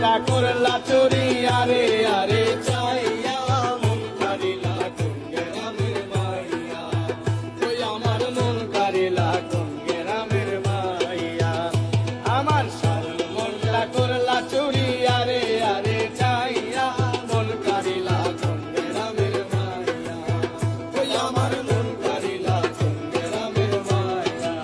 মনটা করলা চুরি আরে আরে চাইয়া মন কারিলা কোন গ্রামের মাইয়া ওই আমার মন কারিলা কোন গ্রামের মাইয়া আমার সারল মনটা করলা চুরি আরে আরে চাইয়া মন কারিলা কোন গ্রামের মাইয়া ওই আমার মন কারিলা কোন গ্রামের মাইয়া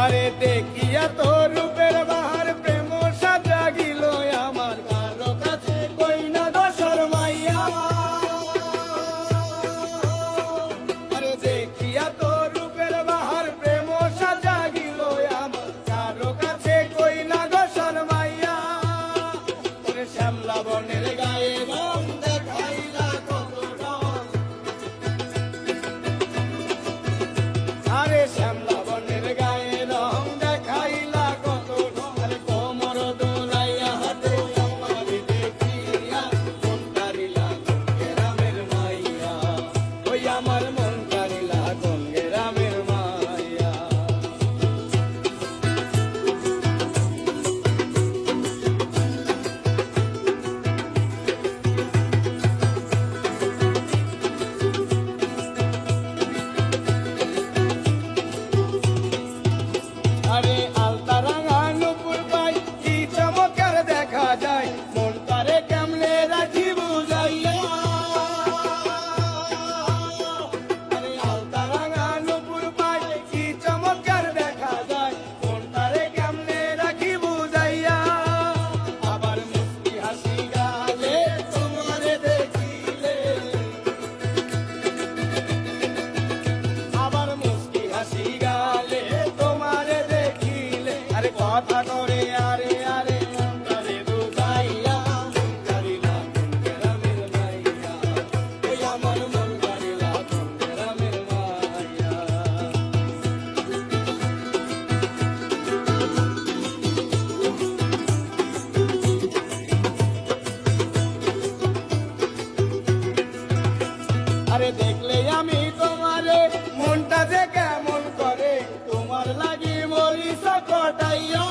আরে দেখিয়া তোর রূপের বাহার প্রেম সাজা গিল আমার কারো কাছে কই না দোসর মাইয়া আরে দেখিয়া তোর রূপের বাহার প্রেম সাজা গিল আমার কারো কাছে কই না দোসর মাইয়া ওরে শ্যামলা বনের গায়ে রং দেখাইলা কত রং আরে শ্যামলা বনের গায়ে রং দেখাইলা কত আরে কোমর দোলাইয়া হাতে আমার দেখিয়া মন কারিলা কোন গ্রামের মাইয়া ওই আমার মন কারিলা কোন গ্রামের মাইয়া আরে আলতা রাঙা নুপুর পাই কি চমৎকার দেখা যায় মন তারে কেমনে রাখি বুঝাইয়া আরে আলতা রাঙা নুপুর পাই কি চমৎকার দেখা যায় মন তারে কেমনে রাখি বুঝাইয়া আবার মুস্কি হাসি গালে তোমারে দেখিলে আবার মুস্কি হাসি গালে তোমারে দেখিলে আরে কথা করে আরে আরে অন্তরে বুঝাইয়া মন কারিলা কোন গ্রামের মাইয়া ওই আমার মন কারিলা কোন গ্রামের মাইয়া আরে দেখলে আমি তোমারে মনটা যে কেমন করে তোমার লাগি মরি সকটাইয়া